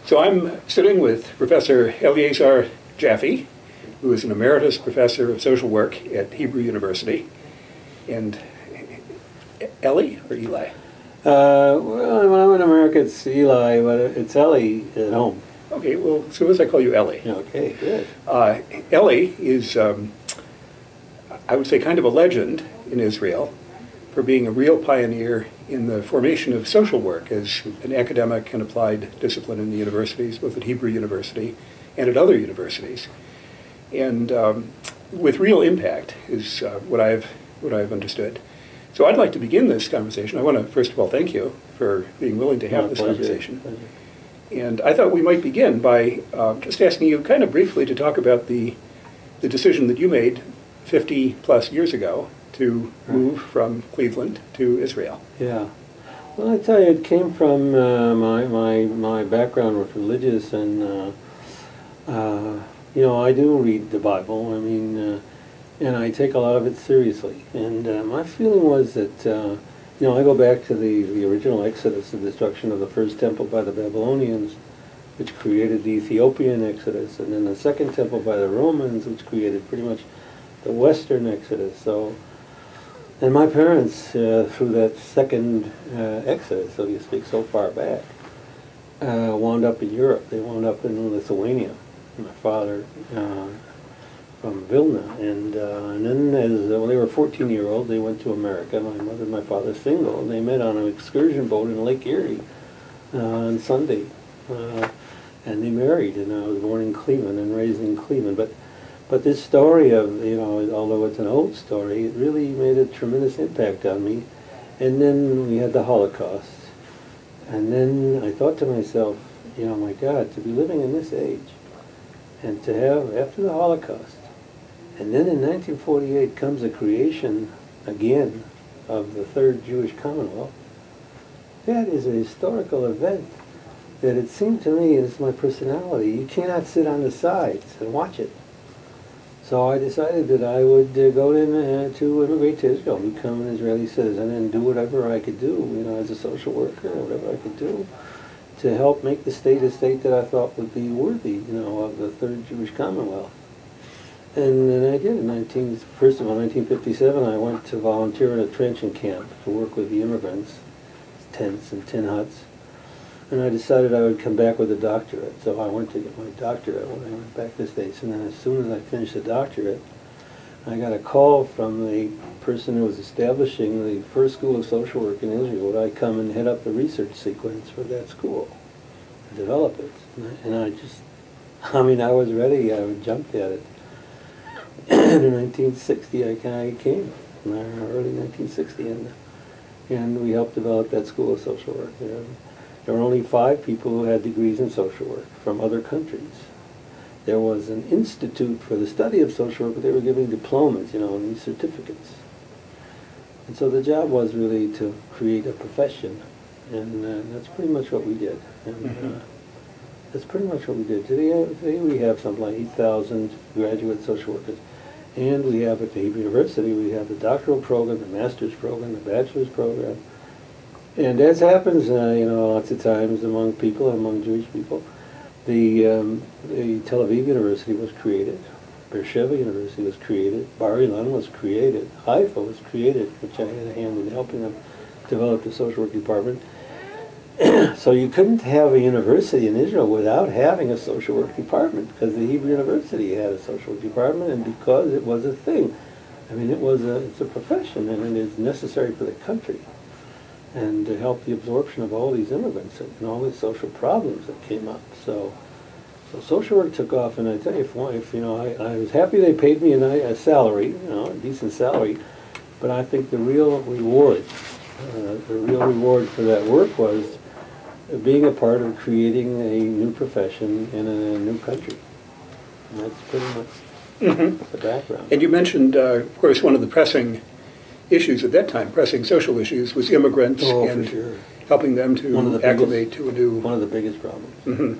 So I'm sitting with Professor Eliezer Jaffe, who is an emeritus professor of social work at Hebrew University. And Ellie or Eli? Well, when I'm in America, it's Eli, but it's Ellie at home. Okay, well, suppose I call you Ellie. Okay, good. Ellie is, I would say, kind of a legend in Israel for being a real pioneer in the formation of social work as an academic and applied discipline in the universities, both at Hebrew University and at other universities. And with real impact is what I've understood. So I'd like to begin this conversation. I want to, first of all, thank you for being willing to have this conversation. Pleasure. And I thought we might begin by just asking you kind of briefly to talk about the decision that you made 50 plus years ago to move from Cleveland to Israel. Yeah. Well, I tell you, it came from my background was religious, and you know, I do read the Bible. I mean, and I take a lot of it seriously. And my feeling was that, you know, I go back to the original Exodus, the destruction of the first temple by the Babylonians, which created the Ethiopian Exodus, and then the second temple by the Romans, which created pretty much the Western Exodus. So, and my parents, through that second Exodus, so to speak, so far back, wound up in Europe. They wound up in Lithuania. My father from Vilna, and then as when they were 14-year-olds, they went to America. My mother and my father single, and they met on an excursion boat in Lake Erie on Sunday, and they married. And I was born in Cleveland and raised in Cleveland. But this story of, you know, although it's an old story, it really made a tremendous impact on me. And then we had the Holocaust, and then I thought to myself, you know, my God, to be living in this age, and to have after the Holocaust. And then in 1948 comes the creation again of the Third Jewish Commonwealth. That is a historical event that it seemed to me, is my personality, you cannot sit on the sides and watch it. So I decided that I would go to immigrate to Israel, become an Israeli citizen, and do whatever I could do, you know, as a social worker, whatever I could do to help make the state a state that I thought would be worthy, you know, of the Third Jewish Commonwealth. And then I did. First of all, 1957, I went to volunteer in a trenching camp to work with the immigrants, tents and tin huts. And I decided I would come back with a doctorate. So I went to get my doctorate when I went back to the States. And then as soon as I finished the doctorate, I got a call from the person who was establishing the first school of social work in Israel. Would I come and head up the research sequence for that school and develop it? And I just, I mean, I was ready. I jumped at it. In 1960, I came, in early 1960, and we helped develop that school of social work. There were only 5 people who had degrees in social work from other countries. There was an institute for the study of social work, but they were giving diplomas, you know, and these certificates. And so the job was really to create a profession, and that's pretty much what we did. And that's pretty much what we did. Today we have something like 8,000 graduate social workers. And we have at the Hebrew University, we have the doctoral program, the master's program, the bachelor's program. And as happens, you know, lots of times among people, among Jewish people, the Tel Aviv University was created, Beersheba University was created, Bar Ilan was created, Haifa was created, which I had a hand in helping them develop the social work department. So you couldn't have a university in Israel without having a social work department, because the Hebrew University had a social work department, and because it was a thing. I mean, it's a profession, and it is necessary for the country, and to help the absorption of all these immigrants and all these social problems that came up. So social work took off, and I tell you, if you know, I was happy they paid me a salary, you know, a decent salary, but I think the real reward for that work was being a part of creating a new profession in a new country. And that's pretty much the background. And you mentioned, of course, one of the pressing issues at that time, pressing social issues, was immigrants and helping them to acclimate to a new... One of the biggest problems.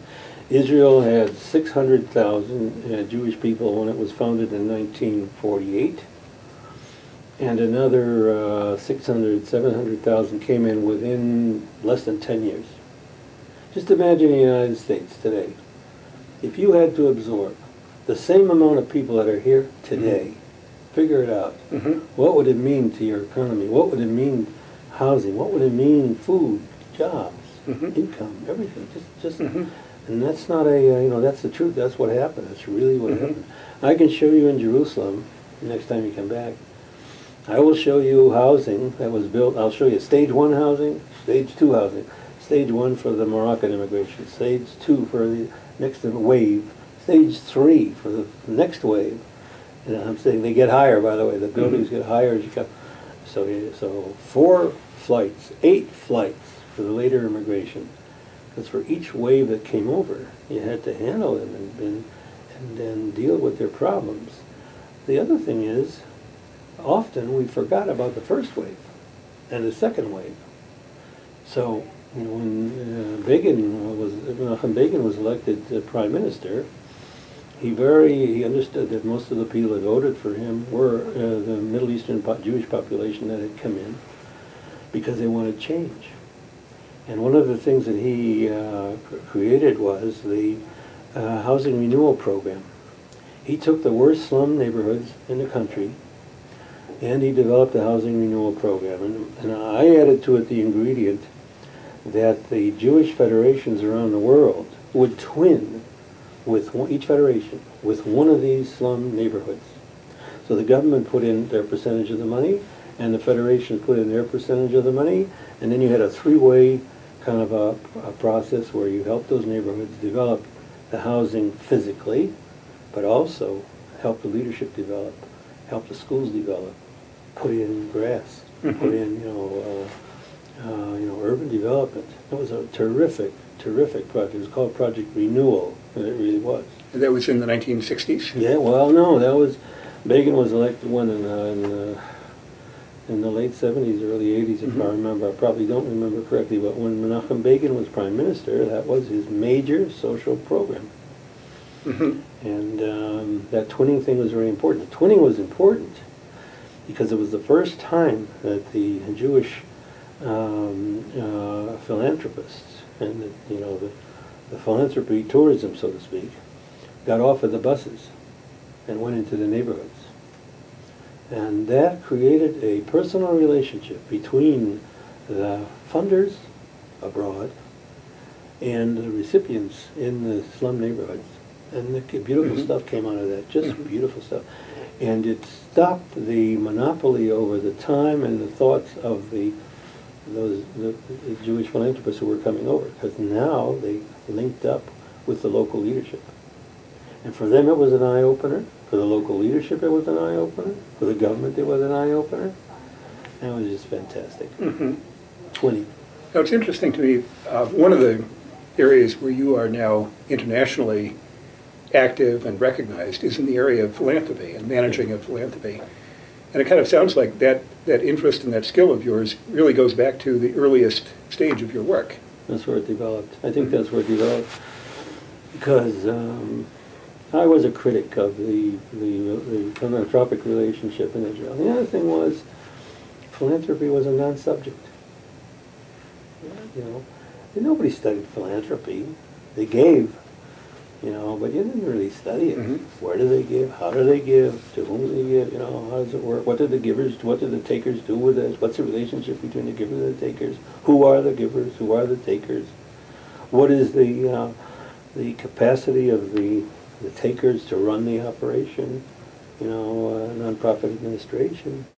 Israel had 600,000 Jewish people when it was founded in 1948. And another 600,000, 700,000 came in within less than 10 years. Just imagine the United States today. If you had to absorb the same amount of people that are here today, figure it out. What would it mean to your economy? What would it mean housing? What would it mean food, jobs, income, everything? And that's not a, that's the truth. That's what happened. That's really what happened. I can show you in Jerusalem, next time you come back, I will show you housing that was built. I'll show you stage 1 housing, stage 2 housing. Stage 1 for the Moroccan immigration, stage 2 for the next wave, stage 3 for the next wave. And I'm saying they get higher, by the way. The buildings get higher as you come. So 4 flights, 8 flights for the later immigration. Because for each wave that came over, you had to handle them and then deal with their problems. The other thing is, often we forgot about the first wave and the second wave. So when Menachem Begin was elected prime minister, he understood that most of the people that voted for him were the Middle Eastern Jewish population that had come in because they wanted change. And one of the things that he created was the housing renewal program. He took the worst slum neighborhoods in the country and he developed a housing renewal program. And I added to it the ingredient that the Jewish federations around the world would twin with each federation with one of these slum neighborhoods. So the government put in their percentage of the money, and the federation put in their percentage of the money, and then you had a three-way kind of a process where you help those neighborhoods develop the housing physically, but also help the leadership develop, help the schools develop, put in grass, put in urban development. It was a terrific project. It was called Project Renewal, and it really was. And that was in the 1960s? Yeah, well, no, that was, Begin was elected in the late 70s, early 80s, if I remember. I probably don't remember correctly, but when Menachem Begin was prime minister, that was his major social program. And that twinning thing was very important. The twinning was important because it was the first time that the Jewish philanthropists and the philanthropy tourism, so to speak, got off of the buses and went into the neighborhoods. And that created a personal relationship between the funders abroad and the recipients in the slum neighborhoods. And the beautiful stuff came out of that, just beautiful stuff. And it stopped the monopoly over the time and the thoughts of the Jewish philanthropists who were coming over, because now they linked up with the local leadership. And for them it was an eye-opener. For the local leadership it was an eye-opener. For the government it was an eye-opener. And it was just fantastic. 20. Now it's interesting to me, one of the areas where you are now internationally active and recognized is in the area of philanthropy and managing of philanthropy. And it kind of sounds like that interest and that skill of yours really goes back to the earliest stage of your work. That's where it developed. I think that's where it developed because I was a critic of the philanthropic relationship in Israel. The other thing was philanthropy was a non-subject. Nobody studied philanthropy. They gave, but you didn't really study it. Where do they give? How do they give? To whom do they give? How does it work? What do the takers do with it? What's the relationship between the givers and the takers? Who are the givers? Who are the takers? What is the capacity of the takers to run the operation? Nonprofit administration.